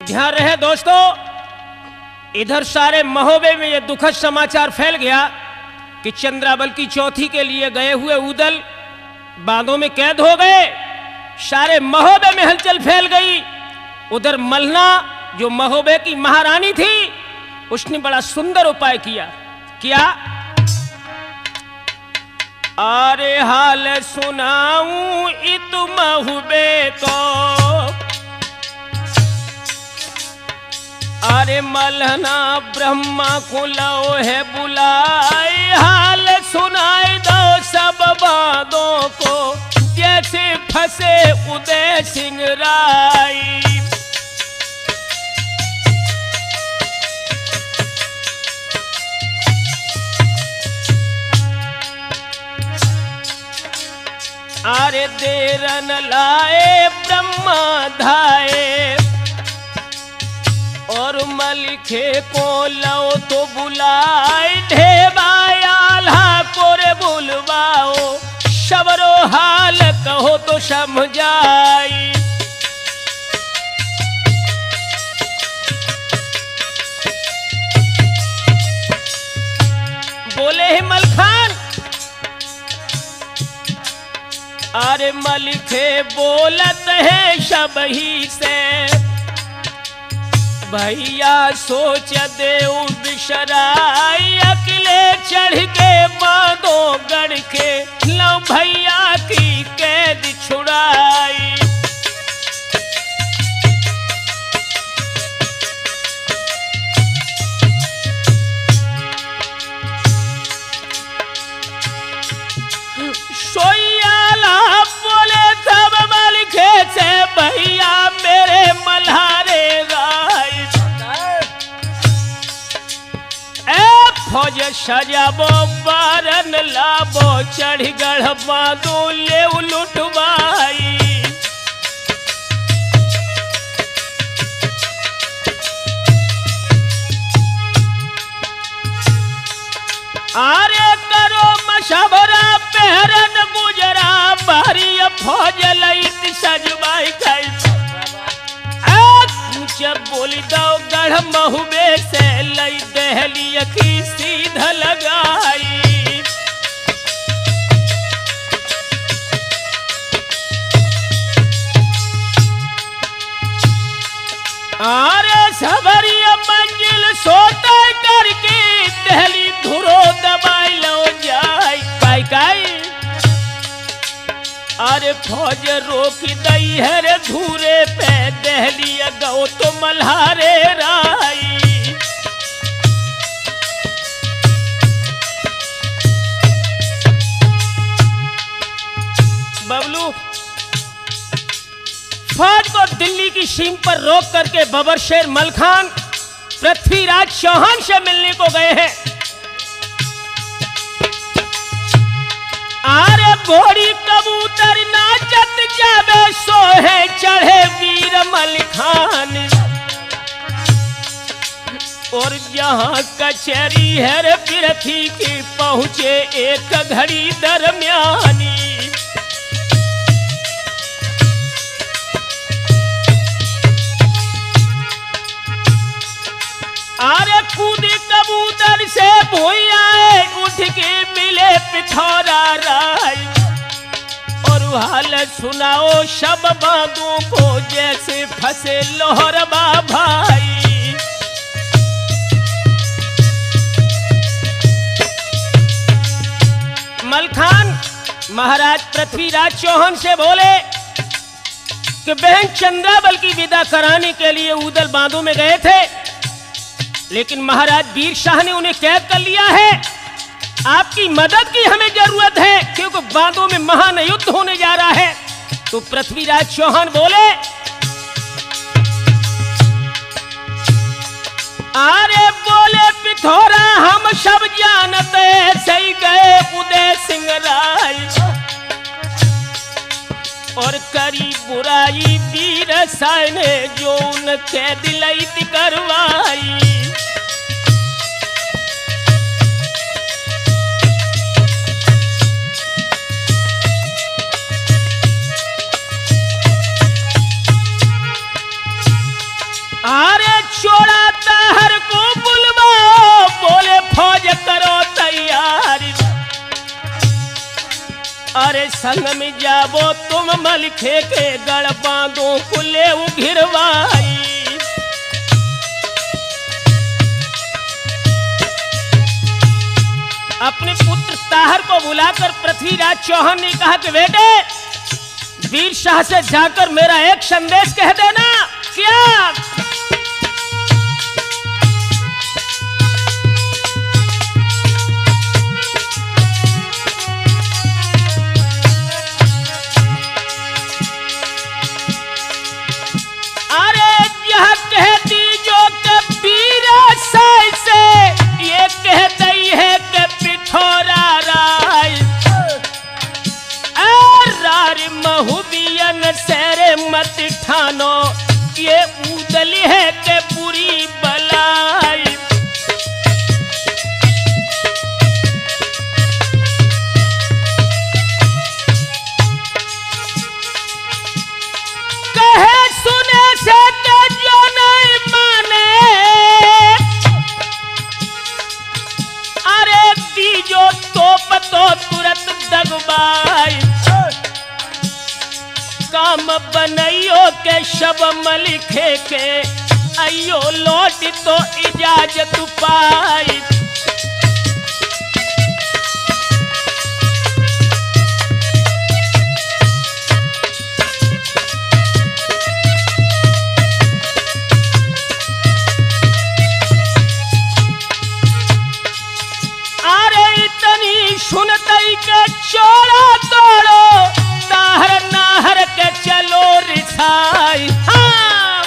ध्यान रहे दोस्तों, इधर सारे महोबे में यह दुखद समाचार फैल गया कि चंद्रावल की चौथी के लिए गए हुए उदल बांधों में कैद हो गए। सारे महोबे में हलचल फैल गई। उधर मलना जो महोबे की महारानी थी, उसने बड़ा सुंदर उपाय किया। क्या? अरे हाल सुनाऊं इत महोबे को, अरे मलना ब्रह्मा को लो है बुलाए, हाल सुनाए दो सब बादों को, जैसे फंसे उदय सिंह राय। अरे देर न लाए ब्रह्मा धाए, और मलिखे को लो तो बुलाए, ढेबायाल्हा को रे बुलवाओ, शबरो हाल कहो तो समझाई। बोले ही मलखान, अरे मलिखे बोलत है शबही से, भैया सोच देव बिशराई, अकेले चढ़ के बांधो गढ़ के, लो भैया की कैद छुड़ाई। सोयाला बोले तब मलिखे से, भैया मेरे मल्हारे राय, फौज सजाबो बारन लाबो, चढ़ गढ़ बांधो ले लुटवाई। अरे करो मशवरा पहरन गुजरा, भारी फौज लईत सजवाई गई। जब बोली दो गढ़ महुबे से, लई दहली की सीधा लगाई। अरे सबरिया मंजिल सोता करके, दहली धुरो दबाई लो जाई। काई काई अरे फौज रोक दई है रे धूरे पे, दहली गो तो मल्हारे राई। बबलू, फौज को दिल्ली की सीम पर रोक करके बबर शेर मलखान पृथ्वीराज चौहान से मिलने को गए हैं। आरे घोड़ी कबूतर नाचत जावे, सोहे चढ़े वीर मलखान, और जहां कचहरी है रे पृथ्वी की, पहुंचे एक घड़ी दरमियानी। आरे कूदी कबूतर से भूया, उठ के मिले पिथौरा राय, और हाल सुनाओ शब बांधों को, जैसे फंसे लोहरबा भाई। मलखान महाराज पृथ्वीराज चौहान से बोले कि बहन चंद्रावल की विदा कराने के लिए उदल बांधों में गए थे, लेकिन महाराज वीर शाह ने उन्हें कैद कर लिया है। आपकी मदद की हमें जरूरत है, क्योंकि बांधों में महान युद्ध होने जा रहा है। तो पृथ्वीराज चौहान बोले, अरे बोले पिथौरा हम सब जानते, सही गए उदय सिंह राय, और करी बुराई वीर शाह ने, जो उन कैद लईत करवाई। अरे छोड़ा ताहर को बुलवाओ, बोले फौज करो तैयारी। अरे संग में जाबो तुम मलिखे के गढ़ बांधो कुले घिरवाई। अपने पुत्र ताहर को बुलाकर पृथ्वीराज चौहान ने कहा कि बेटे वीर शाह से जाकर मेरा एक संदेश कह देना। क्या? अरे यह कह दीजो कि वीर शाह से ये कह दई है कि पिथौरा राय महुबियन सेरे मत ठानो, ये उदली है के बुरी बलाई। कहे सुने से के जो नहीं माने, अरे दीजो तो तुरंत दगबाई। काम बनइयो के शब मलिखे के अयो लौट तो इजाजत पाई। अरे इतनी सुनतई के चोरा तोड़ो ताहर नाहर के चलो रिसाई। हाँ।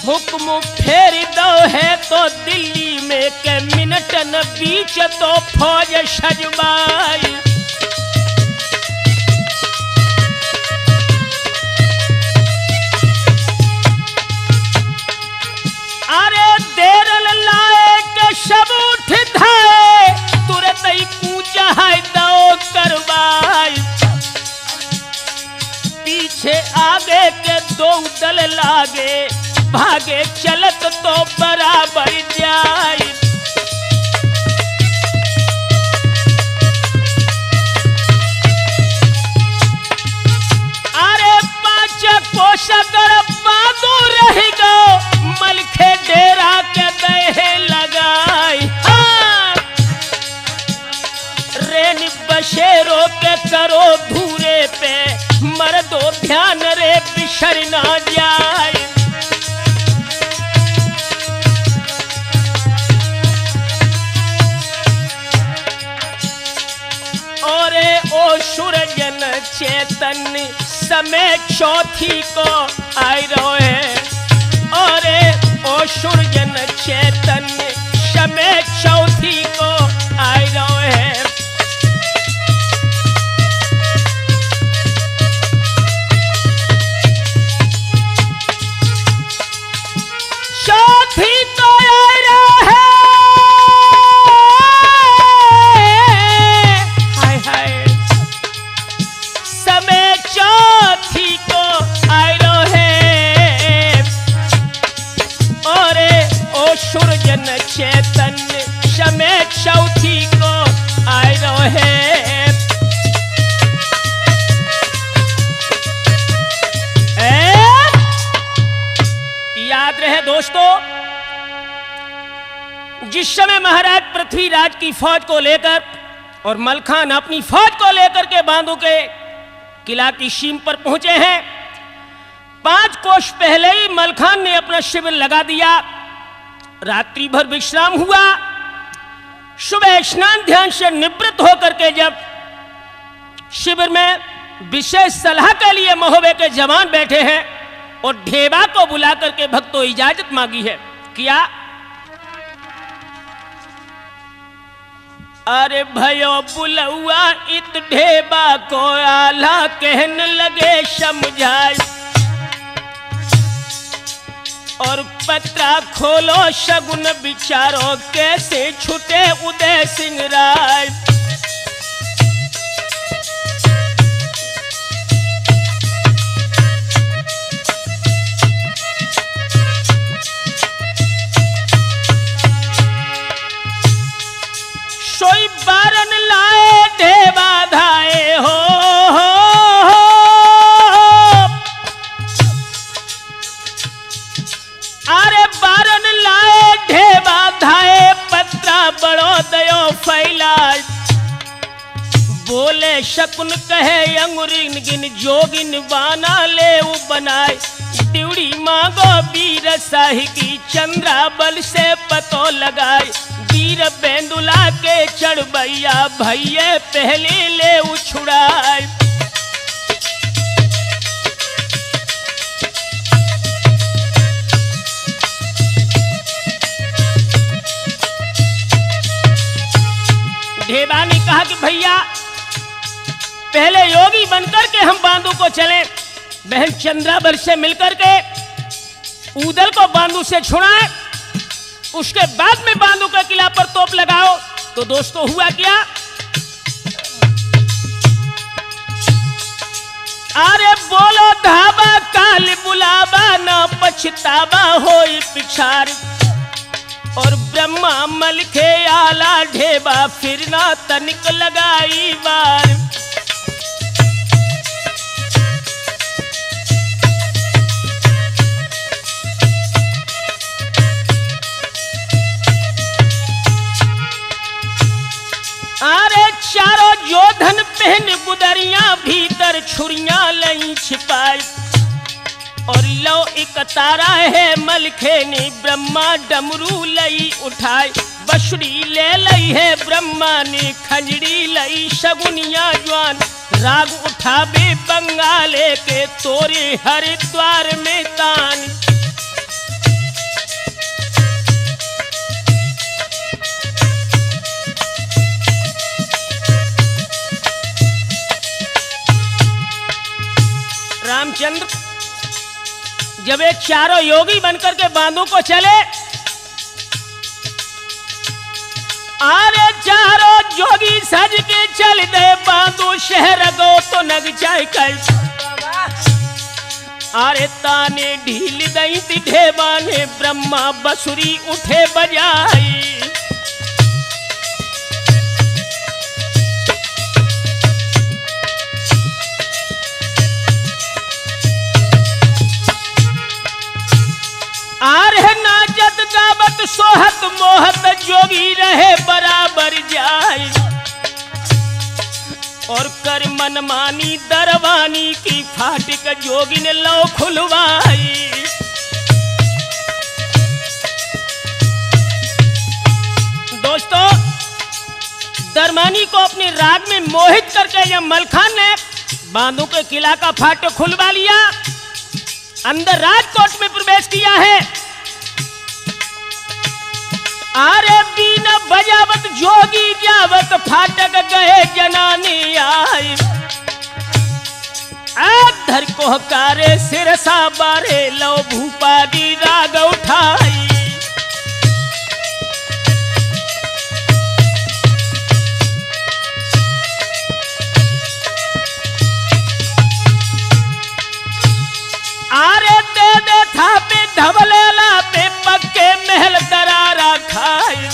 हुक्म फेर दो है तो दिल्ली में के मिनट न बीच तो फौज सजवाई। अरे देर लाए के सब उठ धाए, तुरंत ही कूचा है दो करवाई। पीछे आगे के दो दल लागे, भागे चलत तो बराबर जाए। अरे पांच कोस अगर बांधो रह गो, मलखे डेरा के दहे लगाई। हाँ। रेन बशेरों के करो धूरे पे, मर्दो ध्यान रे बिछड़ ना जाए। औरे ओ सूरजन चेतन समय चौथी को आई रोए। औरे ओ सूरजन चेतन समय चौथी को आई रोए। चौथी तो आई रहे, हाय हाय समय चौथी को आई रहे। और ओ सूरजन चेतन समय चौथी को आई रहे। याद रहे दोस्तों, जिस समय महाराज पृथ्वीराज की फौज को लेकर और मलखान अपनी फौज को लेकर के बांधो के किला की सीम पर पहुंचे हैं, 5 कोस पहले ही मलखान ने अपना शिविर लगा दिया। रात्रि भर विश्राम हुआ। सुबह स्नान ध्यान से निवृत्त होकर के जब शिविर में विशेष सलाह के लिए महोबे के जवान बैठे हैं और ढेबा को बुला करके भक्तों इजाजत मांगी है। क्या? अरे भयो बुलौआ इत ढेबा को आला कहने लगे समझाए, और पत्रा खोलो शगुन विचारो कैसे छूटे उदय सिंह राय। दयो फैलाए। बोले शकुन कहे अंगुरिन गिन जोगिन बाना ले बनाए। ड्यूड़ी मांगो वीर साही की चंद्रा बल से पतो लगाए। वीर बेंदुला के चढ़ भैया भैये पहले ले उछुड़ाए। ढेबा ने कहा कि भैया पहले योगी बनकर के हम बांदू को चले। बहन चंद्राबल से मिलकर के ऊदल को बांदू से छुड़ाए, उसके बाद में बांदू का किला पर तोप लगाओ। तो दोस्तों हुआ क्या, अरे बोलो धाबा काल बुलावा ना पछतावा होई पिछार। और ब्रह्मा मल के आला ढेबा फिर ना तनिक लगाई बार। अरे चारों जोधन पहन गुदरियां भीतर छुरियां लई छिपाई। और लो एक तारा है मलखे ने ब्रह्मा डमरू लई उठाई। बसुरी ले लई है ब्रह्मा ने खंजड़ी लई शगुनिया जवान। राग उठावे बंगाले के तोरे हरिद्वार में तान। रामचंद्र जब एक चारों योगी बनकर के बांदू को चले, अरे चारों जोगी सज के चल दे बांदू शहर गो तो नग जाए कर। अरे ताने ढील दई थी ढेबा ने ब्रह्मा बसुरी उठे बजाई। आरे नाचत गावत सोहत मोहत जोगी रहे बराबर जाए। और कर मनमानी दरवानी की फाटक जोगी ने लो खुलवाई। दोस्तों दरमानी को अपने राग में मोहित करके जब मलखान ने बांदू के किला का फाटक खुलवा लिया, अंदर राजकोट में प्रवेश किया है। अरे बीना बजावत जोगी जावत फाटक गए जनानी आई। धर को कारे सिरसा बारे लो भूपादी राग उठाई। आरे दे दे था पे धवलेला पे पक्के महल दरारा खाए।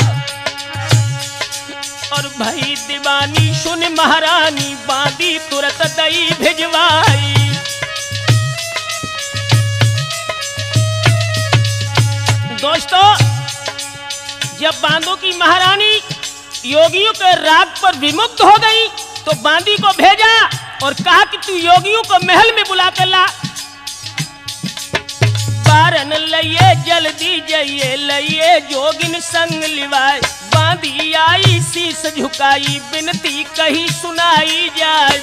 और भाई दीवानी सुन महारानी बांदी तुरंत दई भिजवाई। दोस्तों जब बांदू की महारानी योगियों के राग पर विमुक्त हो गई तो बांदी को भेजा और कहा कि तू योगियों को महल में बुला कर ला। बारन लइए जल्दी जाइए लइए जोगिन संग लिवाए। बांदी आई शीस झुकाई बिनती कही सुनाई जाए।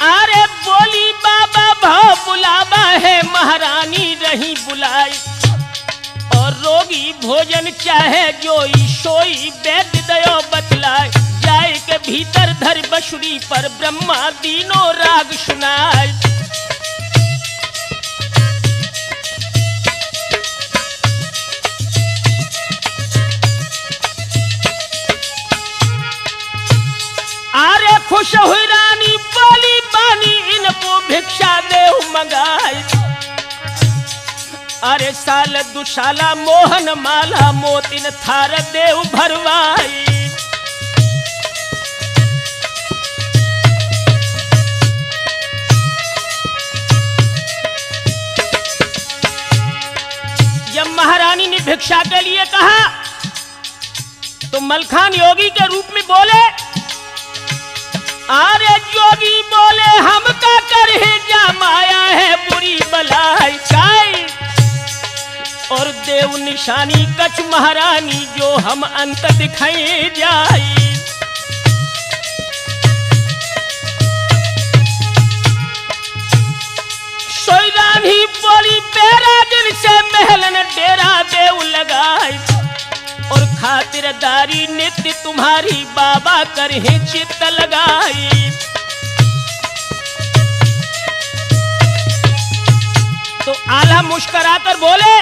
अरे बोली बाबा भाव बुलावा है महारानी रही बुलाई। और रोगी भोजन चाहे जोई सोई वैद्य दयो बतलाए। जाए के भीतर धर बसुरी पर ब्रह्मा दीनो राग सुनाए। अरे खुश हुई रानी बोली बानी इनको भिक्षा देव मंगाए। अरे साल दुशाला मोहन माला मोतिन थार देव भरवाई। महारानी ने भिक्षा के लिए कहा तो मलखान योगी के रूप में बोले, अरे जोगी बोले हम का कर जा माया है बुरी बलाई काई, और देव निशानी कछ महारानी जो हम अंत दिखाई जाई। सोईरानी बोली पेरा दिन से महलन डेरा देव लगाई, और खातिरदारी नित्य तुम्हारी बाबा करहे चित्त लगाई। तो आल्हा मुस्कुराकर बोले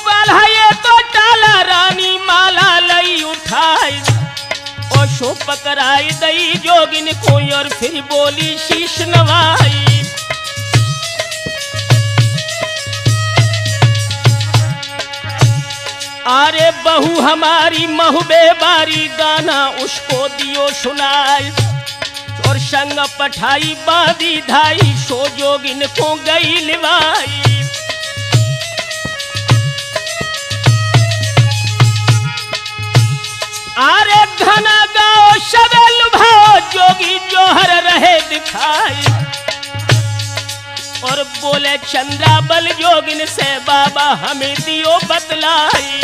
बढ़ाए तो डाला रानी माला लई उठाई, और शो पकड़ाई दई जोगिन को और फिर बोली शीश नवाई। अरे बहू हमारी महबे बारी गाना उसको दियो सुनाई, और संग पठाई बादी धाई सो जोगिन को गई लिवाई। अरे घना गाओ सबे लुभाओ जोगी जोहर रहे दिखाई, और बोले चंद्राबल जोगिन से बाबा हमें दियो बतलाई।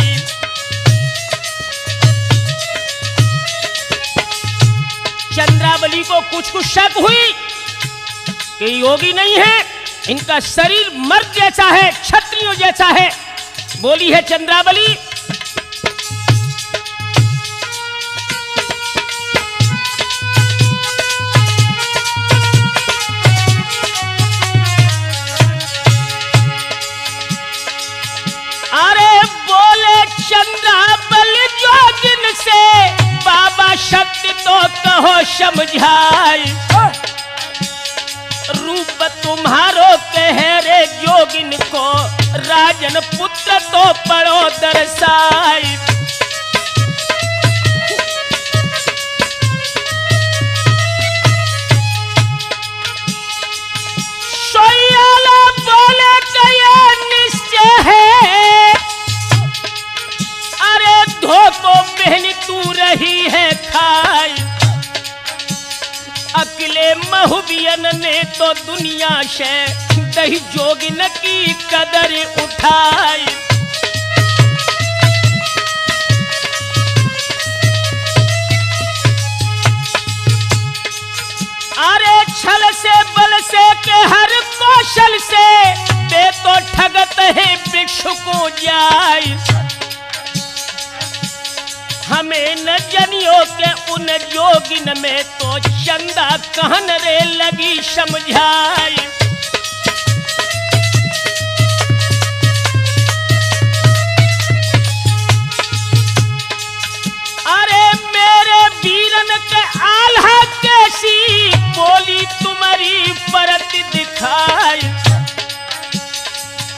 चंद्रावली को कुछ शक हुई कि योगी नहीं है, इनका शरीर मर्द जैसा है, क्षत्रियों जैसा है। बोली है चंद्रावली, अरे बोले चंद्राबल जोगिन से बाबा शक्ति तो कहो समझाई, रूप तुम्हारो कहरे जोगिन को राजन पुत्र तो पड़ो दर्शाई। सोयाला बोले कया निश्चय है, अरे धोको बहन तू रही है खाई, अकेले महबियन ने तो दुनिया से दही जोगिन की कदर उठाई। अरे छल से बल से के हर कौशल से बे तो ठगत है भिक्षु को जाई, हमें न जनियो के उन जोगिन में तो चंदा कहन रे लगी समझाई। अरे मेरे वीरन के आल्हा कैसी बोली तुम्हारी परत दिखाई,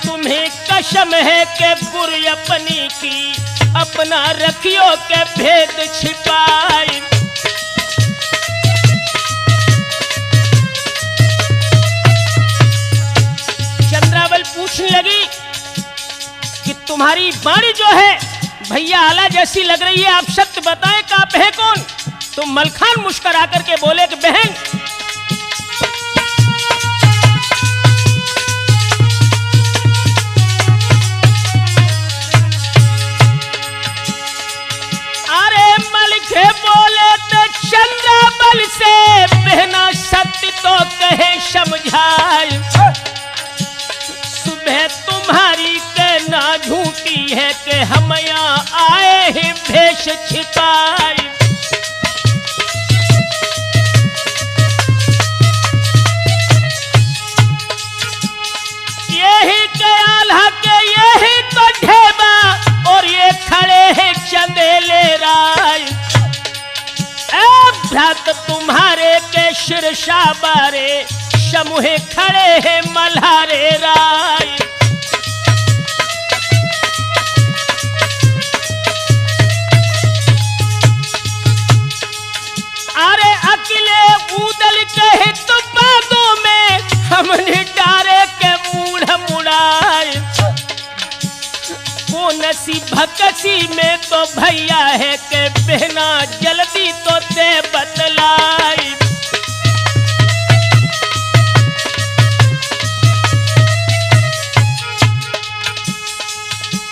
तुम्हें कसम है के गुर अपनी की अपना रखियो के भेद छिपाई। चंद्रावल पूछने लगी कि तुम्हारी बाणी जो है भैया आला जैसी लग रही है, आप सत्य बताएं कि आप हैं कौन। तो मलखान मुस्कुरा करके बोले कि बहन बोले तो चंद्राबल से बहना सत्य तो कहे समझाए, सुबह तुम्हारी कहना झूठी है कि हम यहाँ आए ही भेष छिपाए। यही ख्याल है कि यही तो ढेबा और ये खड़े हैं चंदेले राय, भ्रात तुम्हारे के शीर्षा बारे समूह खड़े हैं मल्हारे राय। अरे अकेले उदल के हित बागों में हमने डारे के मूढ़ मुड़ा, कौन सी भकसी में तो भैया है के बहना जल्दी तो दे बतलाई।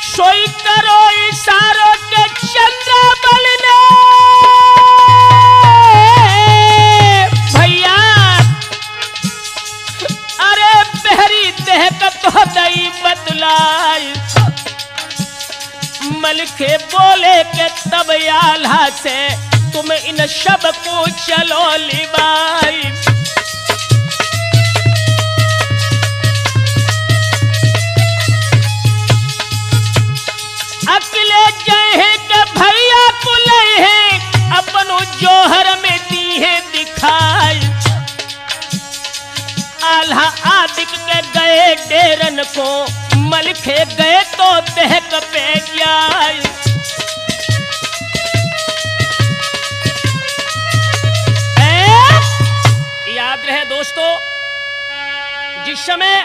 सोई करो इशारों के चंद्रबल ने भैया अरे बहरी देह तो दई बतलाई। मलखे बोले के तब आल्हा से तुम इन सब को चलो लिबाई। अकेले जय है के भैया को ले है अपनो जोहर में दी है दिखाई। आल्हा आदिक के गए डेरन को मलखे गए तो दहक पे जाए। याद रहे दोस्तों, जिस समय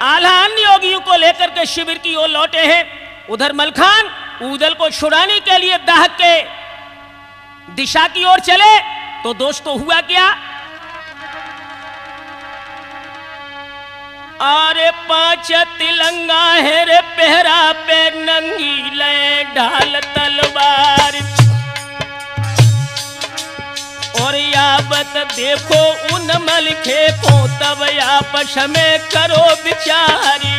आल्हा अन्य योगियों को लेकर के शिविर की ओर लौटे हैं, उधर मलखान ऊदल को छुड़ाने के लिए दाह के दिशा की ओर चले तो दोस्तों हुआ क्या? अरे 5 तिलंगा है रे पहरा पे नंगी ले ढाल तलवार। और याबत देखो उन मलखे को तब आपस में करो बिचारी।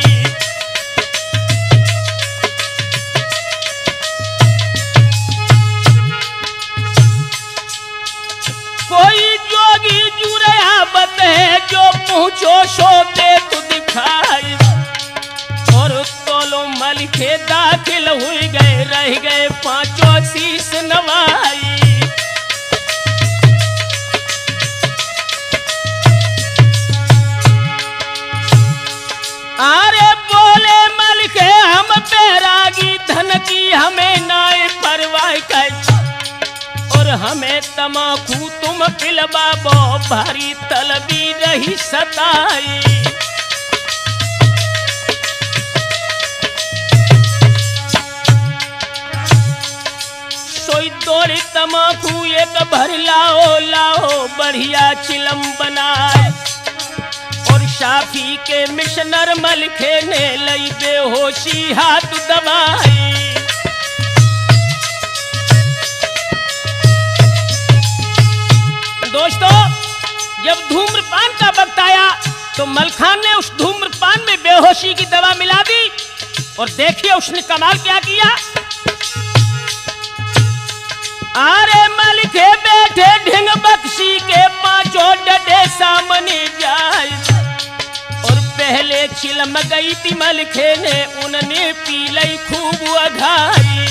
कोई जोगी जुरयाबत है जो पहुंचो सो दे तू दिखाई। और तोलो मलखे दाखिल हुई गए, रह गए 5 शीश नवाई। अरे बोले मलखे हम बैरागी धन की हमें नाय परवाह कर। और हमें तमाकू तुम पिलवा बो भारी तलबी रही सताई। सोई दौड़ी तमाकू एक भर लाओ लाओ बढ़िया चिलम बनाए। और शाफी के मिशनर मलखे ने लई बेहोशी हाथ दबाई। दोस्तों, जब धूम्रपान का वक्त आया तो मलखान ने उस धूम्रपान में बेहोशी की दवा मिला दी। और देखिए उसने कमाल क्या किया। अरे मलखे बैठे ढिंग बख्शी के 5 डडे सामने जाए। और पहले चिलम गई थी मलखे ने उन्होंने पी लई खूब अघाई।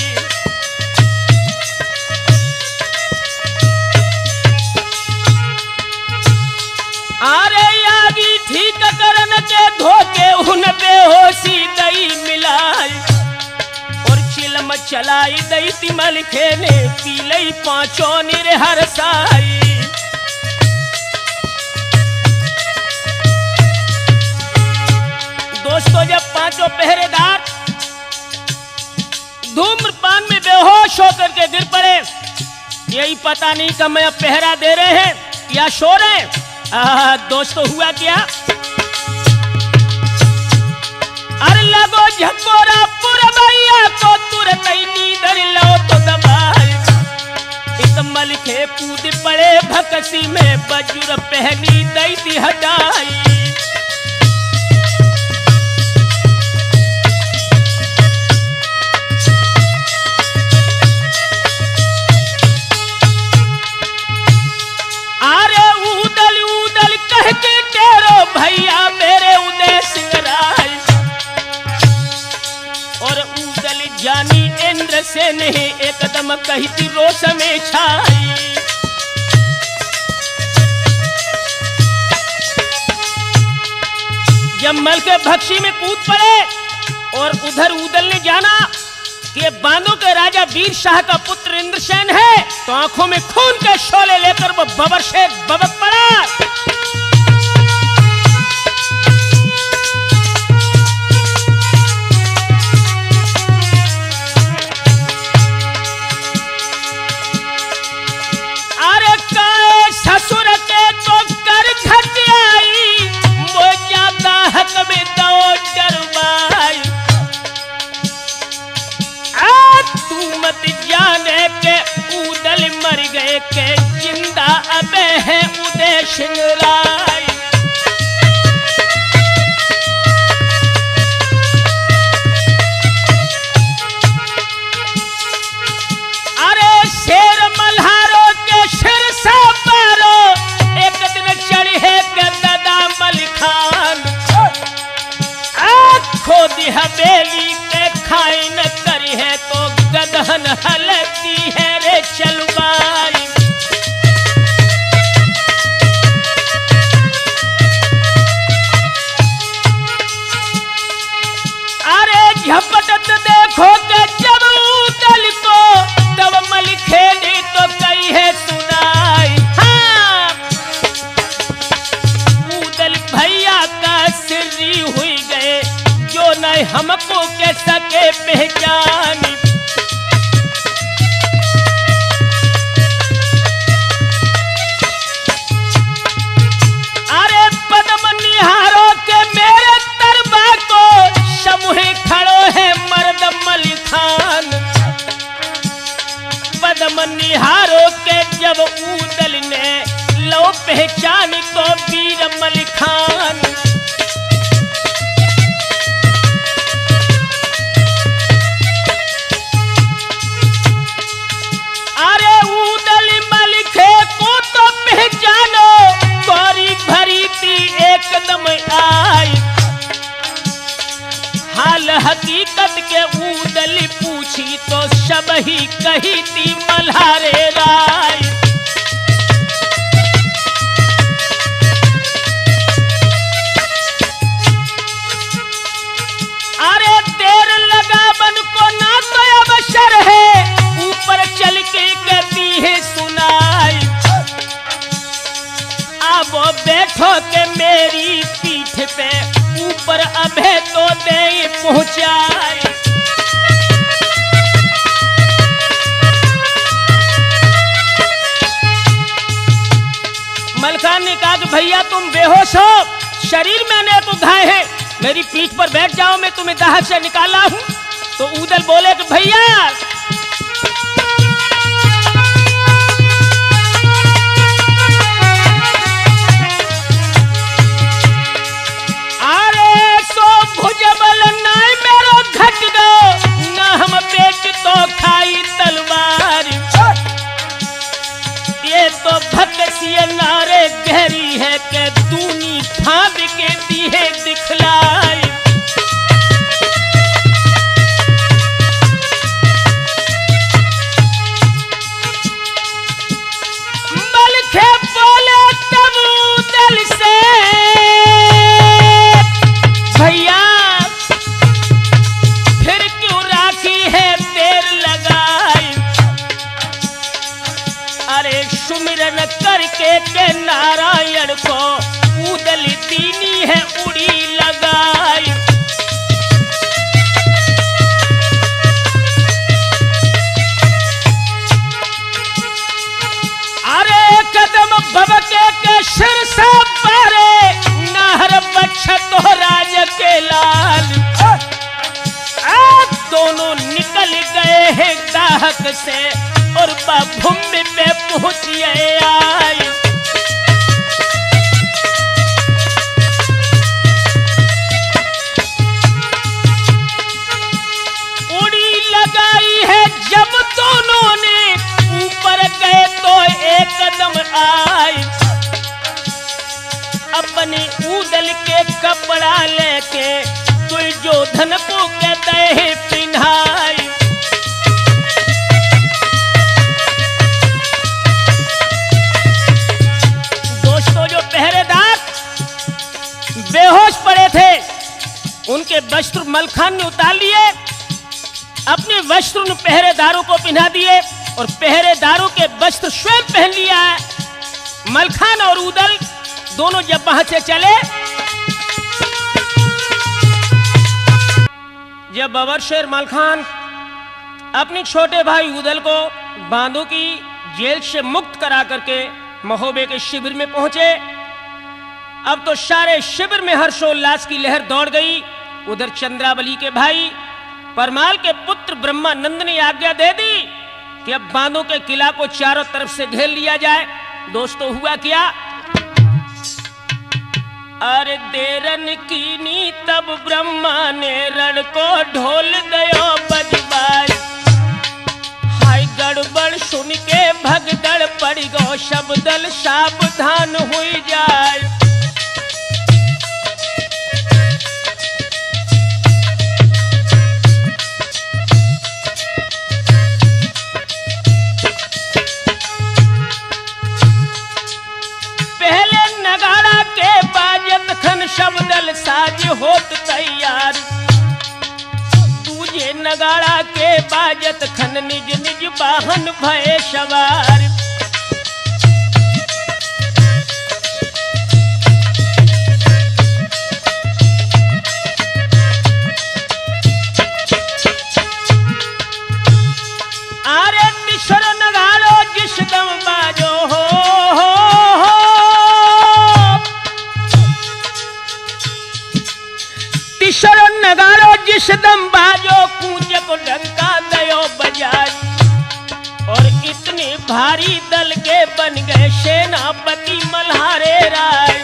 अरे यागी ठीक करन के धोखे उन बेहोशी दई मिलाई। और चिलम चलाई दई ती मलखे ने पी लई 5 निरहर साई। दोस्तों, जब 5 पहरेदार धूम्रपान में बेहोश होकर के गिर पड़े, यही पता नहीं कि मैं पहरा दे रहे हैं या सो रहे हैं। दोस्तों हुआ क्या? अरे लगो झकोरा पुरबैया को तुरंत नींदर लो तो दबाई। इत मलखे कूद पड़े भकसी में बजुर पहनी दई दी हटाई। भैया मेरे उदय सिंह राय। और उदल जानी इंद्र से नहीं एकदम कहती रोष में छाई। जब मलके भक्सी में कूद पड़े और उधर उदल ने जाना कि बांदों के राजा वीर शाह का पुत्र इंद्रसेन है, तो आंखों में खून के शोले लेकर वो बबर से बबक पड़ा। मत जाने के उदल मर गए के जिंदा अबे है उदय सिंह राय। अरे शेर मल्हारों के सिर से पारो एक दिन चढ़ी है के दादा मलिखान। खोदी हवेली के खाई न करी है तो गदहन हलती है रे चलवाई। अरे झपटत देखो के जब उदल को तब मलिखेली तो कही है सुनाई। हाँ उदल भैया का सिरी हुई गए जो नहीं हमको के सके पहचान। अरे पद्म निहारो के मेरे दरबा को समूह खड़ो है मर्द मलिखान। पद्म निहारो के जब उदल ने लो पहचान तो वीर मलिखान। एकदम आई हाल हकीकत के उदल पूछी तो सब ही कही थी मल्हारे राय। अरे देर लगा मन को ना तो अवसर है ऊपर चल के कहती है सुनाई। अब बैठो के मेरी पीठ पे ऊपर अभे तो दे पहुंचाए। मलखान ने कहा कि भैया तुम बेहोश हो, शरीर में अनेक घाव हैं, मेरी पीठ पर बैठ जाओ, मैं तुम्हें दाह से निकाला हूं। तो उदल बोले कि भैया भुजबल नाय मेरो घट गो ना हम पेट तो खाई तलवार। ये तो भक्सिय नारे गहरी है के दूनी फांद के दिए दिखलाई। मलखे बोले तब उदल से भैया सुमिरन करके के नारायण को उदल दीनी है उड़ी लगाई। अरे कदम भबके के सिर से पारे नहर बच्छ तो राज के लाल। दोनों निकल गए हैं दाहक से और भूमि पे पहुंचिए आई। उड़ी लगाई है जब दोनों ने ऊपर गए तो एक कदम आई। अपने उदल के कपड़ा लेके दुर्योधन को कहते हैं पिन्हाई। बेहोश पड़े थे उनके वस्त्र मलखान ने उतार लिए, अपने वस्त्र उन पहरेदारों को पहना दिए और पहरेदारों के वस्त्र स्वयं पहन लिया है। मलखान और उदल दोनों जब वहां से चले, जब बाबर शेर मलखान अपने छोटे भाई उदल को बांदों की जेल से मुक्त करा करके महोबे के शिविर में पहुंचे, अब तो सारे शिविर में हर्षोल्लास की लहर दौड़ गई। उधर चंद्रावली के भाई परमाल के पुत्र ब्रह्मानंद ने आज्ञा दे दी कि अब बांधों के किला को चारों तरफ से घेर लिया जाए। दोस्तों हुआ क्या? अरे देरन कीनी तब ब्रह्मा ने रण को ढोल दयो बजबाई। हाय गड़बड़ सुन के भगदड़ पड़ गो शब्दल सावधान हुई जाए। शब्दल साज होत तैयार, दूजे नगाड़ा के बाजत खन निज निज वाहन भय सवार। आरे निश्चर नगाड़ो जिस दम बाजो हो शरण नगारो जिस दम बाजो कूंज को डंका दयो बजाई। और इतने भारी दल के बन गए सेनापति मल्हारे राय।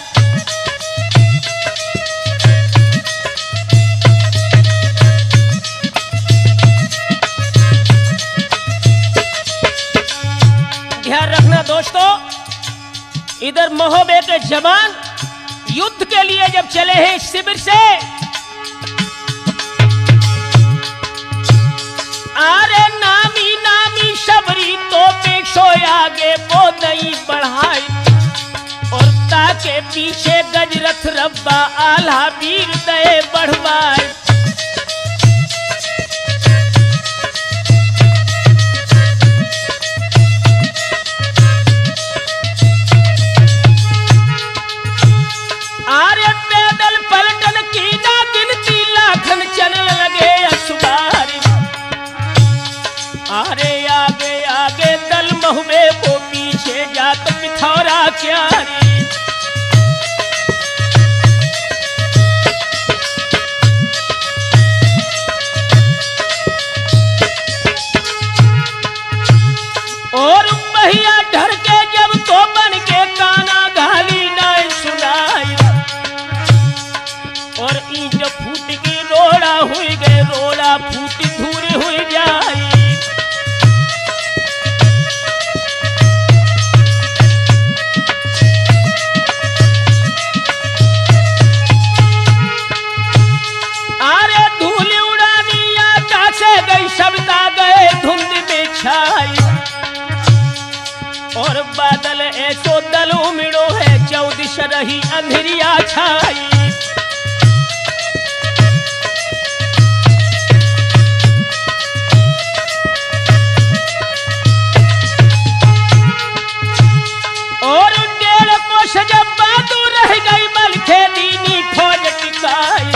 ध्यान रखना दोस्तों, इधर महोबे के जवान युद्ध के लिए जब चले हैं शिविर से, अरे नामी नामी शबरी तो पेशो आगे वो नहीं बढ़ाई। और ताके पीछे गजरथ रब्बा आल्हा वीर दए बढ़वाए। अरे पैदल पलटन की ना गिनती लाखन चलने लगे असुबारी। अरे आगे आगे दल महुबे को पीछे जात पिथौरा क्यारी। और पहिया ढर के जब तो बन के काना घाली नाई सुनाई। और ईंट फूट की रोड़ा हुई गए, रोड़ा फूटी धूरी हुई जाई। शब्दा गए धुंध में छाई। और बादल ऐसो दल उमड़ो है, चौदिश रही अंधेरिया छाई। और 1.5 कोस जब बातू रह गई मलखे दीनी फौज टिकाई।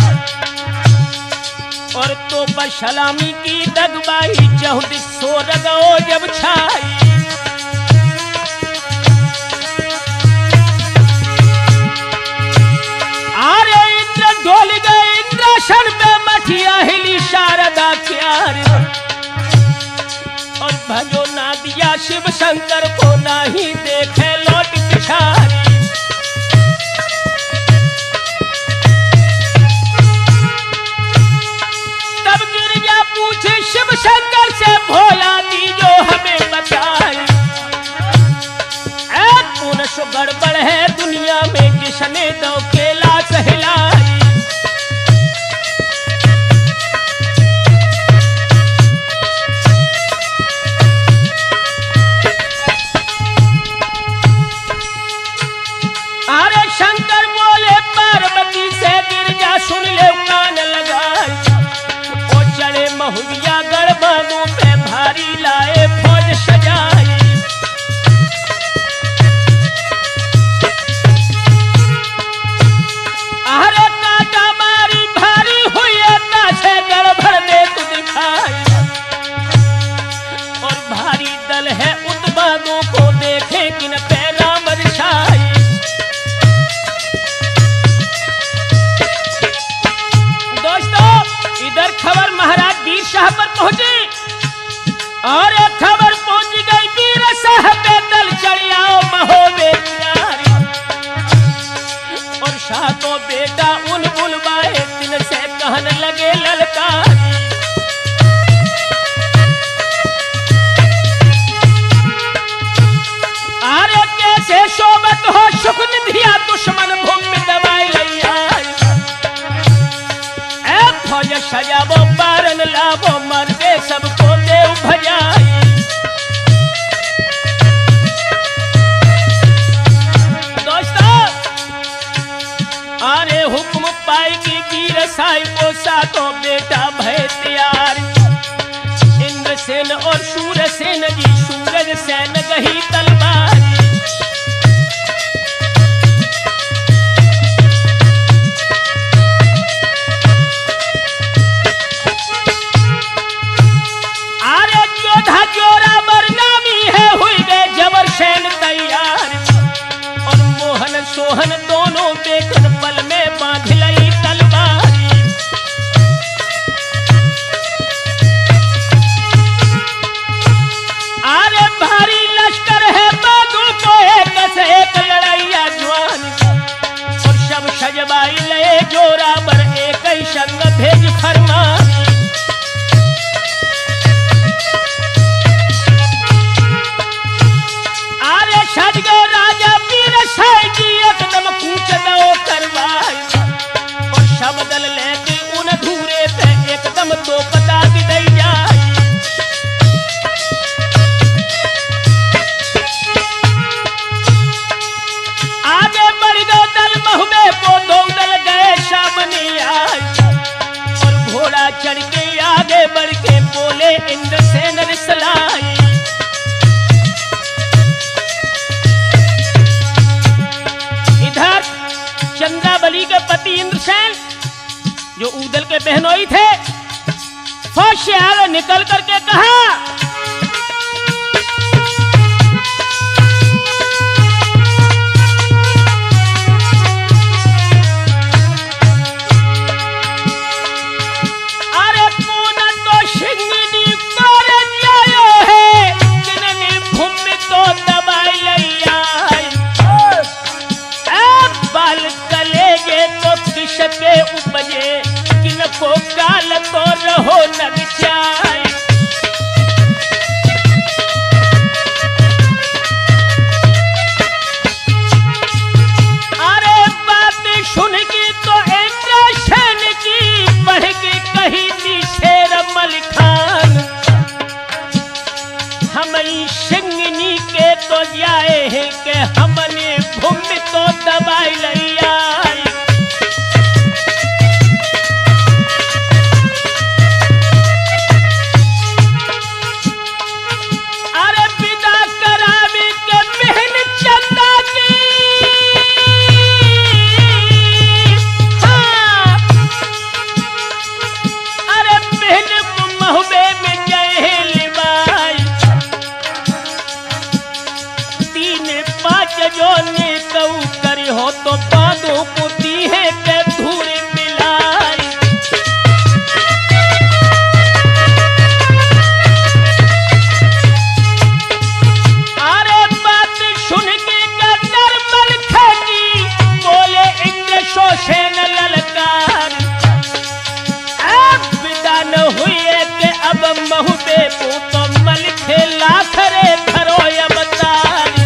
और तो बसलामी की दगबाई 1400 रगो जब छाई। अरे इंद्र डोल गए इंद्रासन पे, मठिया हिली शारदा क्यार। और भजो ना दिया शिव शंकर को, नहीं देखे लौट पिछारी। पूछे शिव शंकर से, भोला दी जो हमें बताए। पुनः गड़बड़ है दुनिया में, जिसने दो केला सहलाई। पहुंची और एक खबर पहुंच गई वीर साहब दल चढ़ आओ महोबे प्यारी। और सातों बेटा उन बुलवाए दिन से कहने लगे ललकार। अरे कैसे शोभत हो सुख निधिया दुश्मन भूमि में दबाई लैया। फौज सजावो पारन लावो मर्दे सबको देव भजाई। दोस्तों अरे हुक्म पाई की वीर साहिबो सातों बेटा भय तैयार। इंद्रसेन और सूरसेन जी सूरज सेन गही तलवार। जोरा बरनामी है हुई गए जबर सैन तैयार। और मोहन सोहन दोनों बेकन पल में बांध लई तलवारी। अरे भारी लश्कर है बहादुर को एक से एक लड़ाइया जवान। और सब सजवाई ले जोरा बर एक ही संग भेज फरमान। सज गए राजा वीर साई जी एकदम कूच दो करवाई। और सब दल लेके उन धूरे पे एकदम तो पता भी दई जाए। आगे बढ़ गए दल महुबे को दो दल गए सामने आए। और घोड़ा चढ़ के आगे बढ़ के बोले इंद्रसेन रिसलाई। चंद्रावली के पति इंद्रसेन जो ऊदल के बहनोई थे फौज से आगे निकल करके कहा अरे पूना तो सिंगनी कर जायो है किननी भूमि तो दबाई लैया। बाल कलेगे तो किसके उपजे किनको काल तो रहो नगचाई। अरे बात सुन की तो इंद्रसेन की बढ़ के कही थी शेर मलिखान। हम सिंगनी के तो जाए हैं कि हमने भूमि तो दबाई लैया। अरे विदा करावी के बहन चंदा की। हाँ। अरे बहन महुबे में गए लिबाई। 3-5 जो ने कहू करी हो तो बांधो पुती है के धूरी मिलाई। अरे बात सुन के नरमल खजी बोले इंद्रसो सेन ललकार। अब विदा न हुई के अब महुबे को तो मल खेला खरे खरो या बतारी।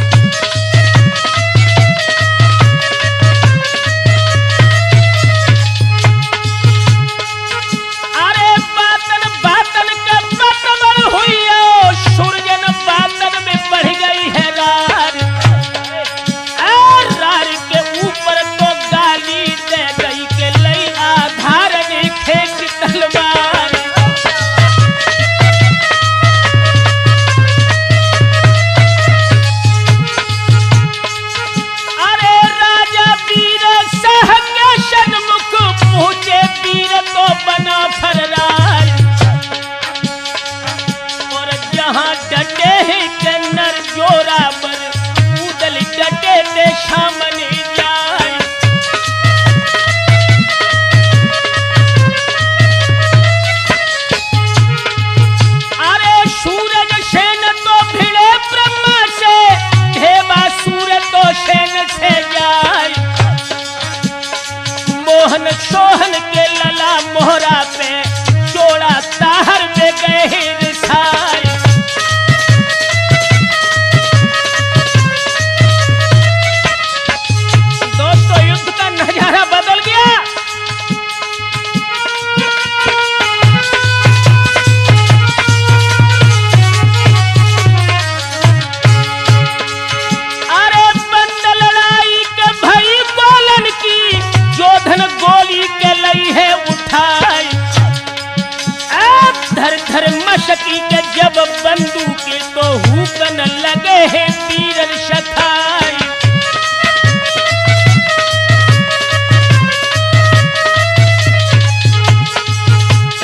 सकी के जब बंदूक तो हुकन लगे है तीरन शखाई।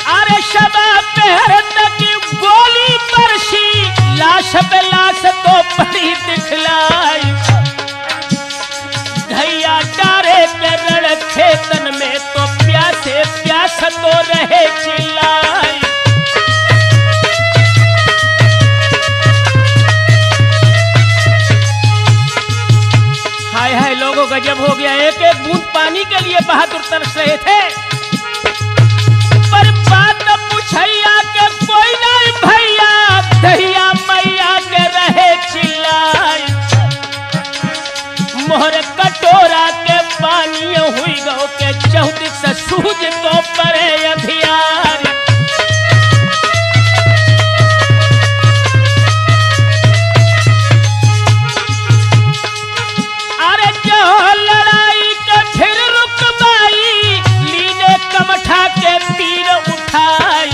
अरे शबा पहर तक गोली बरसी, लाश पे लाश तो पड़ी दिखलाई। धैया डारे के रण खेतन में तो प्यासे प्यास तो रहे चिल्लाई। हाय हाय लोगों गजब हो गया, एक एक बूंद पानी के लिए बहादुर तरस रहे थे। पर बात पूछैया के कोई नहीं भैया, दहिया मैया के रहे चिल्लाई। मोहर कटोरा के पानी हुई गौ के चौदिस से सूझ तो परे अधियार। अरे जो लड़ाई के फिर रुकवाई, लीने कमठा के तीर उठाई।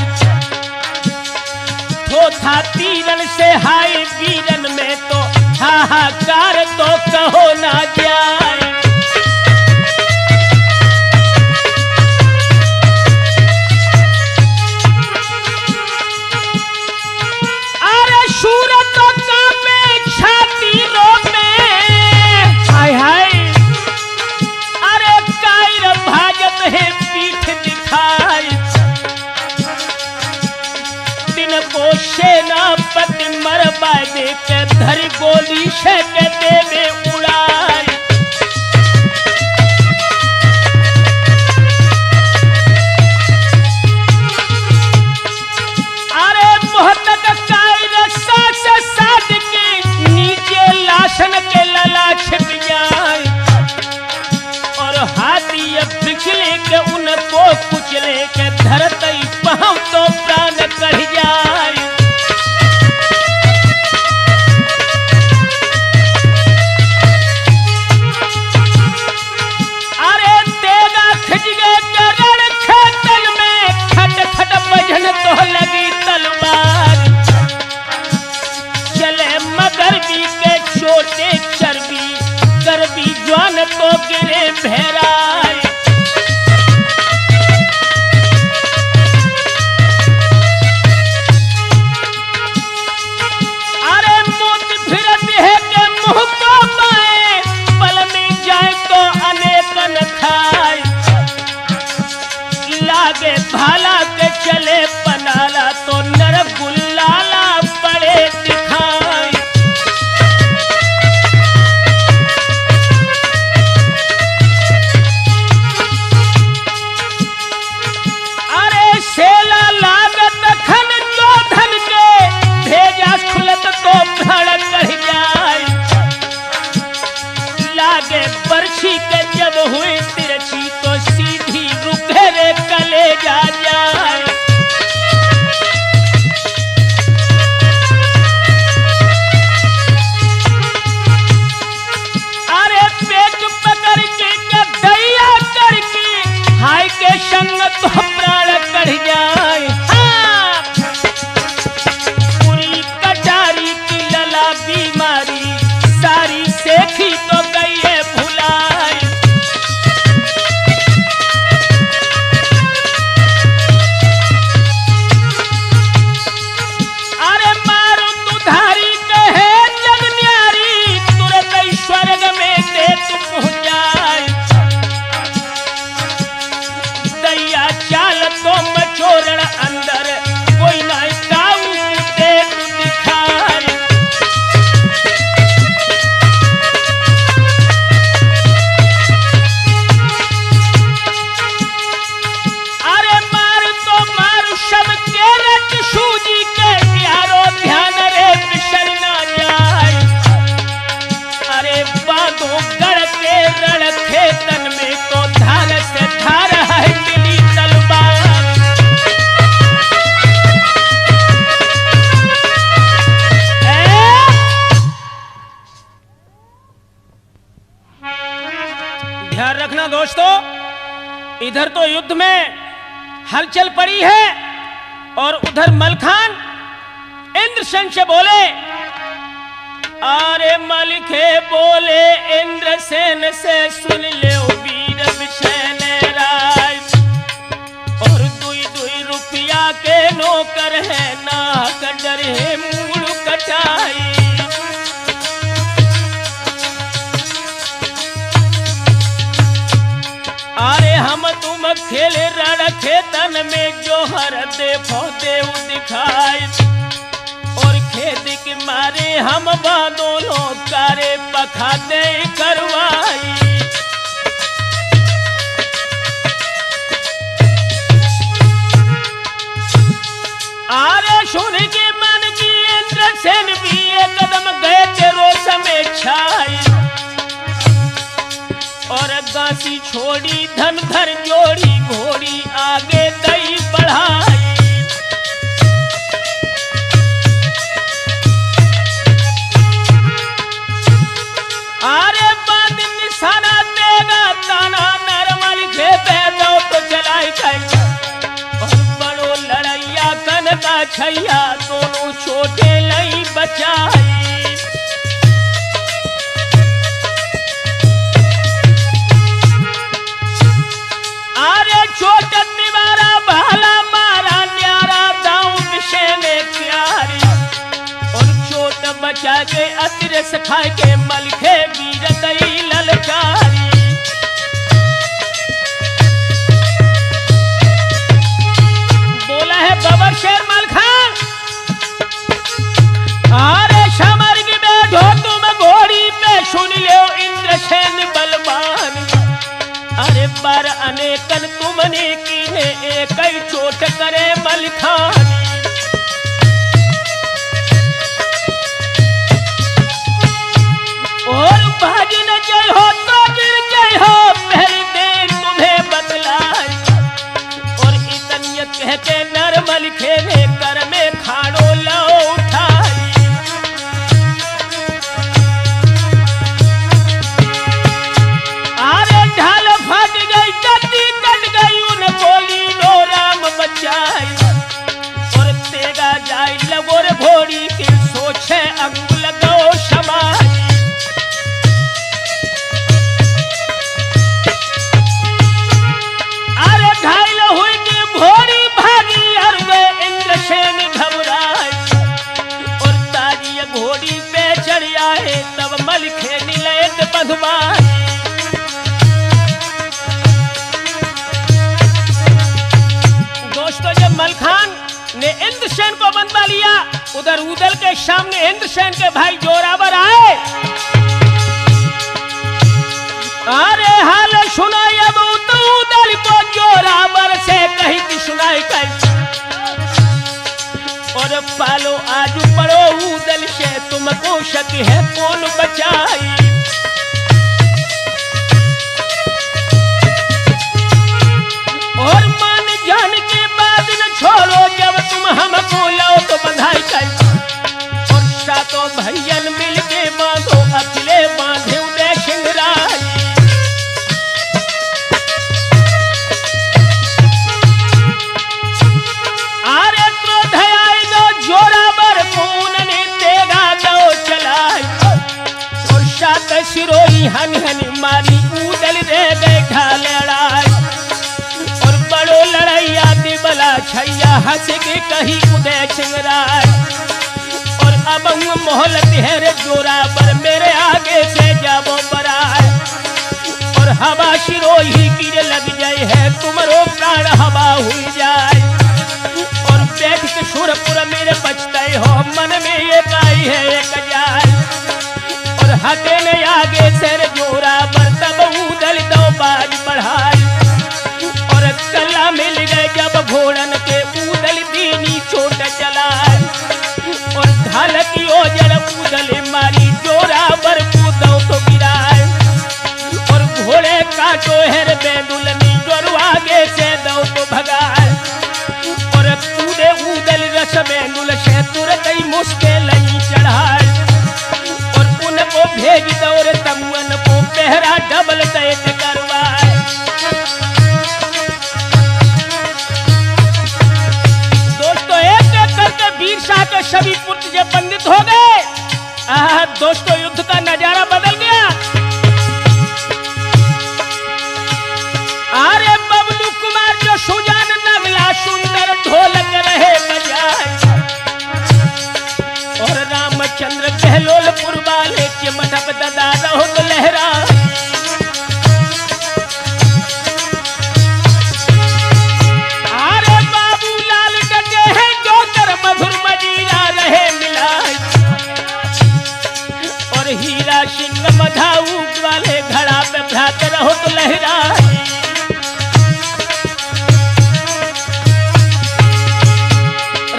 थोथा तीरन से हाय वीरन में तो हाहाकार तो कहो ना जाए। अरे सूरत तो कांपे छाती रोपे, हाय हाय। अरे कायर भाजत है पीठ दिखाई। दिन को सेनापति मरबा दे के धर गोली से के देवे उड़ाई। अरे मोहतक कायर सास साध के नीचे लाशन के लला छिप जाए। और हाथी पिछले के उनको कुचले के धरतई पाँव तो प्राण कढ़ जाए। अरे तेगा खिंच गए रण खेतन में, खट खट बजन तो लगी तलवार। चले मगर भी के छोटे चर्बी, करबी जवान तो गिरे भैराई। अरे मोती फिरत है के मुंह को पाए, पल में जाए तो अनेकन खाए। लागे भाला के चले पनाला तो नर गुल्लाला पड़े दिखाई। अरे सेला लागत खन जो धन के, भेजा खुलत तो भड़ कढ़ जाए। लागे बरछी के जब हुई तिरछी तो सीधी रुके रे कलेजा जाए। अरे पेट पकड़ के दैया करके, हाय के संग तो प्राण कढ़ जाए। हाँ। पूरी कटारी की लला बीमारी, सारी सेखी तो गई है भुलाई। अरे मारो दुधारी कहे जग न्यारी, तुरंत स्वर्ग में दे तू पहुंचाए। दैया चाल तो मचोरण अंदर, कोई ना काऊ दे तू दिखाई। अरे मार तो मार शब के रट सूजी के, यारो ध्यान रे बिसर ना जाए। अरे बांधो गढ़ के रण खेतन में तो धार से धार है मिली तलवार। ध्यान रखना दोस्तों, इधर तो युद्ध में हलचल पड़ी है, और उधर मलखान इंद्रसेन से बोले, अरे मलिखे बोले इंद्रसेन से, सुन ले वीर बिसेन राय, और दुई दुई रुपया के नौकर है ना कदर है मूल कटाई। अरे हम तुम खेले रण खेतन में, जोहर देखो देव दिखाई, और खेत के मारे हम बादलों कारे पखाते करवाई। अरे सुन के मन की इंद्रसेन भी एक कदम गए थे रोष में छाई, और गांसी छोड़ी धन धर जोड़ी, घोड़ी आगे दई बढ़ाई। अरे बाद निशाना देगा ताना, नरमल के पैदो तो चलाई खाई, और बड़ो लड़ैया कन का छैया, दोनों छोटे लई बचाई। छोट निवारा भाला मारा न्यारा, दाऊं विषय ने प्यारी, और चोट बचा के अतिरस खा के मलखे वीर दई ललकारी। बोला है बाबा शेर मलखान, अरे समर्ग बैठो तुम घोड़ी पे, सुन लो इंद्रसेन बलवान, अरे बार अनेकन तुमने की है, एक ही चोट करे मलखान। और भाजी न जय हो तो गिर जय हो, पहली देर तुम्हें बतलाई, और इतनियत कहते नरमल खेले कर में खाड़ो लो उठाई। और तेगा जाई लगोर घोड़ी की सोचे अंगुल गो समाई। अरे घायल हुई की घोड़ी भागी, और वे इंद्रसेन घबराए, और ताजी घोड़ी पे चढ़ आए, तब मलखे नीलयत बंधवाई। दोस्तों जब मलखान ने इंद्रसेन को बंधवा लिया, उधर उदल के सामने इंद्रसेन के भाई जोरावर आए। अरे हाल सुनाई अब तो उदल को जोरावर से कही की सुनाई कर, और पालो आज पड़ो उदल से, तुमको शक है कौन बचाई। और मान जान के बाद न छोड़ो, जब तुम हमको लो तो बंधाई कर, और सातों भैयन मिल के बांधो, अकेले बांधे उदय सिंगराई। अरे क्रोध आए जो जोरावर खून ने तेगा दो चलाई, और सात सिरोही हन हन मारी, उदल रह गए ढालड़ाई। बड़ो लड़ैया दिबला छैया, हंस के कही उदय सिंगराय, और अब मोहलत है रे जोरावर, मेरे आगे से जाबो बराय, और हवा सिरोही गिर लग जाए है, तुमरो प्राण हवा हुई जाए, और बैठ के सुरपुर मेरे बचते हो, मन में ये काई है एक जाए, और हटे ने आगे से रे जोरावर, तब उदल दो बाज बढ़ाई, और कला मिल गए जब घोड़न के, उदल दीनी चोट चलाए, और ढाल की ओजड़ उदल मारी, जोरावर कूदो तो गिराए, और घोड़े काटो हेर बेदुलनी, जोर आगे से दो तो भगाए, और कूदे उदल रस बेदुल से, तुरंत ही मुश्किल ही चढ़ाए, और उनको भेज दो रे तमुअन को, पहरा डबल कैद करवाए। दोस्तों के सभी पुत्र जब बंदित हो गए, दोस्तों युद्ध का नजारा बदल गया। अरे बबलू कुमार जो सुजान नगला सुंदर ढोलक रहे बजाए, और रामचंद्र गहलोलपुर वाले के मठप ददा रहो तो लहरा। अरे बाबूलाल डटे हैं जो कर मधुर मजीरा रहे मिलाए, और हीरा सिंह मधाऊ वाले घड़ा पे भ्रात रहो तो लहरा।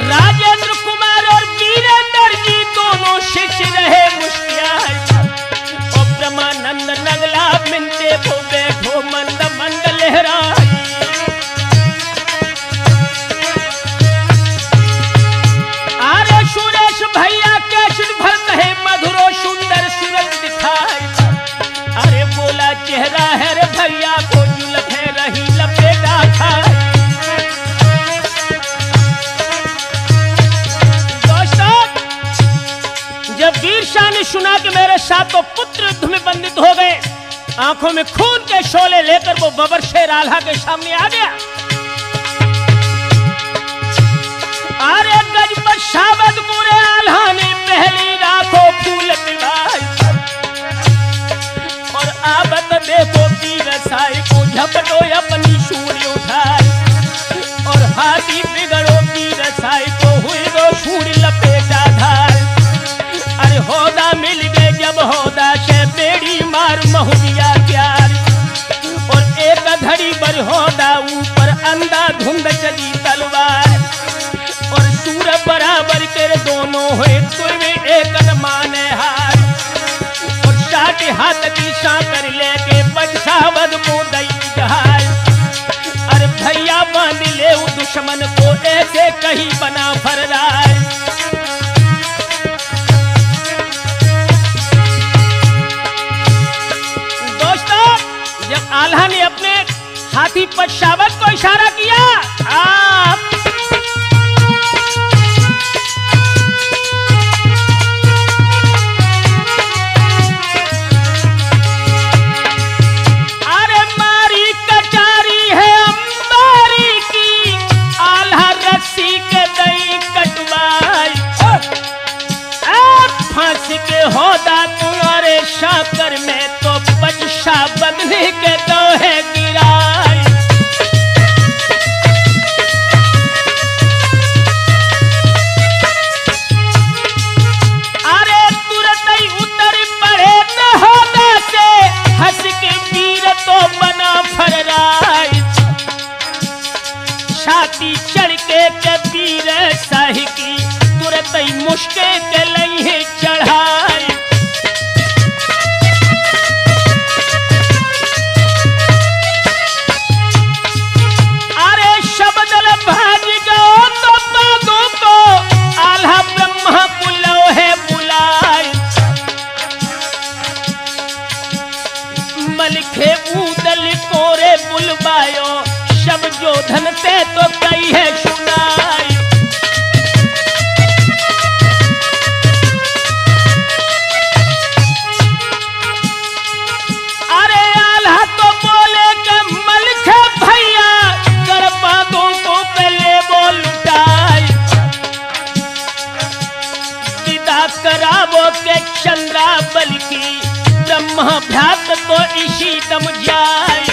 राजेंद्र कुमार और वीरेंद्र जी दोनों शिष्य रहे मुस्कुराए, और ब्रह्मानंद नगला मिलते वो बैठो मंद मंद लहरा। अरे सुरेश भैया कैसे भरत है मधुरो सुंदर सूरज दिखाए, अरे बोला चेहरा है रे भैया को जुल्फे रही लपेटा खाए। जब वीर शाह ने सुना कि मेरे सातों पुत्र युद्ध में बंदित हो गए, आंखों में खून के शोले लेकर वो बबर शेर आल्हा के सामने आ गया। अरे गजपत शाबद पूरे आल्हा ने पहली राखो फूल पिवाई, और आबद देखो वीर साई को झपटो अपनी सूरी उठाई, और हाथी बिगड़ो वीर साई को हुई दो सूरी लपेटा धार। अरे होदा मिल गए जब होदा से बेड़ी मार महुदिया प्यार, और एक धड़ी पर होदा ऊपर अंधा धुंध चली तलवार, और सूर बराबर कर दोनों हुए तुम एक माने हार, और साठ हाथ की साकर लेके बदसावद को दई जहार। अरे भैया बांध ले दुश्मन को ऐसे कहीं बना फरदार। जब आल्हा ने अपने हाथी पर शाबत को इशारा किया, अरे मारी कटारी है अंबारी की, आल्हा रस्सी के दई कटवाई, फांस के होदा तुम्हारे शाकर में तो बदशा बदने के दो है गिराई। अरे तुरंत ही उतर पड़े न होदा से, हंस के वीर तो बना फरराई, छाती चढ़ के वीर साही की तुरंत ही मुश्के के लई चढ़ाई। अरे शबदल भाज गो तो बागों को आल्हा ब्रह्मा बुलाओ है बुलाए, मलिखे ऊदल कोरे बुलवायो, शब जो धन से तो कई है सुनाई। करावो के चंद्रा बल की, ब्रह्मा भ्रात तो इसी दम जाए।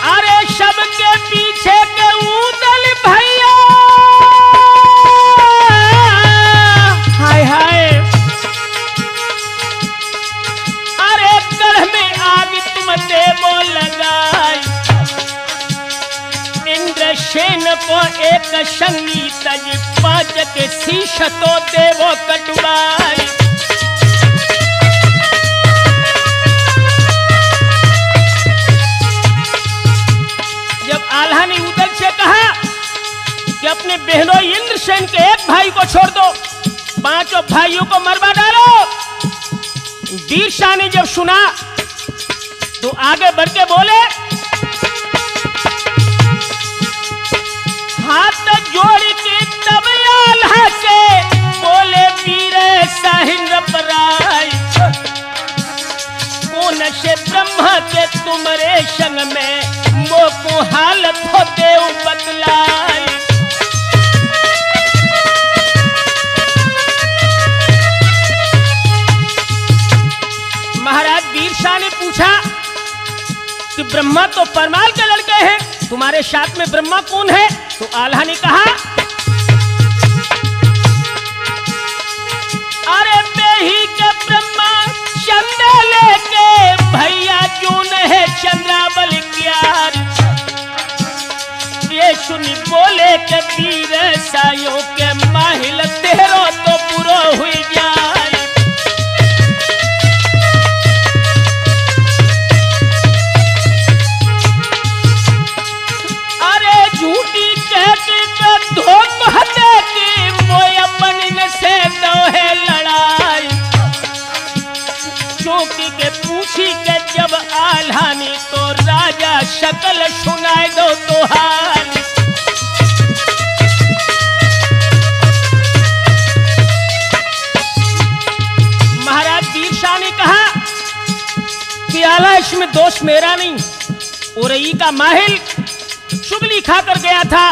अरे शब के पीछे के ऊदल भैया, हाय हाय, अरे गढ़ में आग तुम देवो लगाई, इंद्रसेन को एक संगी तज, पांच के शीश तो देवो कटवाई। जब आल्हा ने उदल से कहा कि अपने बहनों इंद्रसेन के एक भाई को छोड़ दो, पांचों भाइयों को मरवा डालो, वीर शाह ने जब सुना तो आगे बढ़ के बोले तो परमाल के लड़के हैं, तुम्हारे साथ में ब्रह्मा कौन है? तो आल्हा ने कहा, अरे बेही के ब्रह्मा चंदा लेके भैया जून है चंद्रावल क्यार। ये सुनी बोले के तीर सायों के माहिल तेरो तो पूरा हुई जाए। अरे झूठी कहती के धोखा देती मोय अपन से तो है लड़ाई। चौकी के पूछी के जब आल्हानी तो राजा शकल सुनाए दो तो हाल। महाराज वीर शाह ने कहा कि आला इसमें दोष मेरा नहीं, ओरई का माहिल चुगली खाकर गया था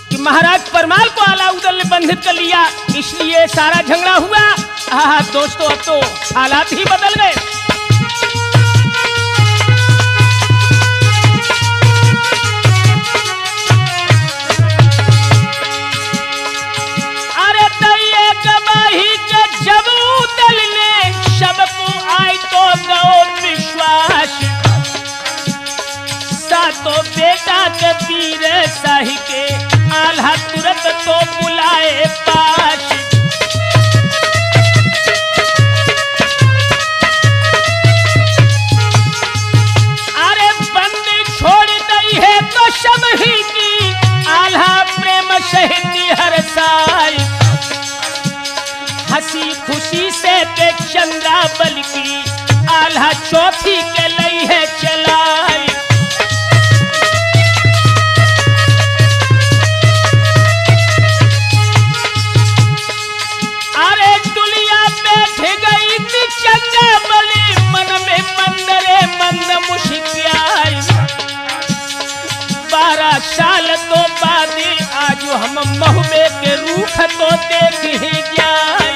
कि महाराज परमाल को आला उदल ने बंधित कर लिया, इसलिए सारा झगड़ा हुआ। हाँ दोस्तों, अब तो हालात ही बदल गए। अरे तैये गवाही के जब उदल ने सबको आई तो गो विश्वास। सातों बेटा के पीर साही के आल्हा तुरंत तो बुलाए पास। अरे बंदी छोड़ दई है तो सब ही की आल्हा प्रेम सहित हर साई। हंसी खुशी से के चंद्रावल की आल्हा चौथी के लई है चलाई। मन में मंदरे मंद मुशिक्याई। 12 साल तो बाद आज हम महुबे के रूख तो देख ही जाए।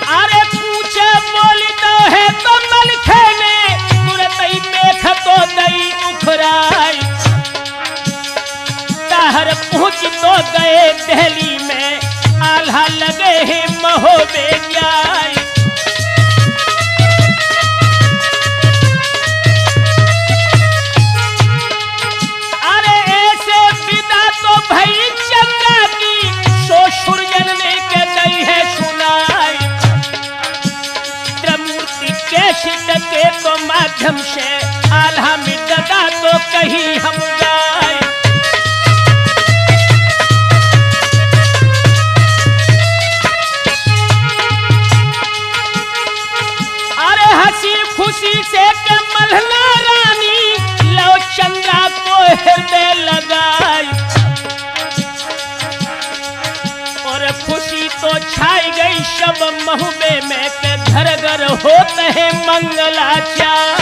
अरे पूछे बोली तो है तो मलखे ने तुरंत ही देख तो दई उखराई। ताहर पहुंच तो गए दिल्ली में आल्हा लगे ही महोबे जाए। अरे ऐसे विदा तो भई चंद्रा की सोशुरजन ने के दई है सुनाई। त्रिमूर्ति के शिट के तो माध्यम से आल्हा में ददा तो कहीं हम गाए। खुशी से के मल्हना रानी लो चंद्रा को हृदय लगाई। और खुशी तो छाई गई सब महुबे में के घर घर होते हैं मंगलाचार।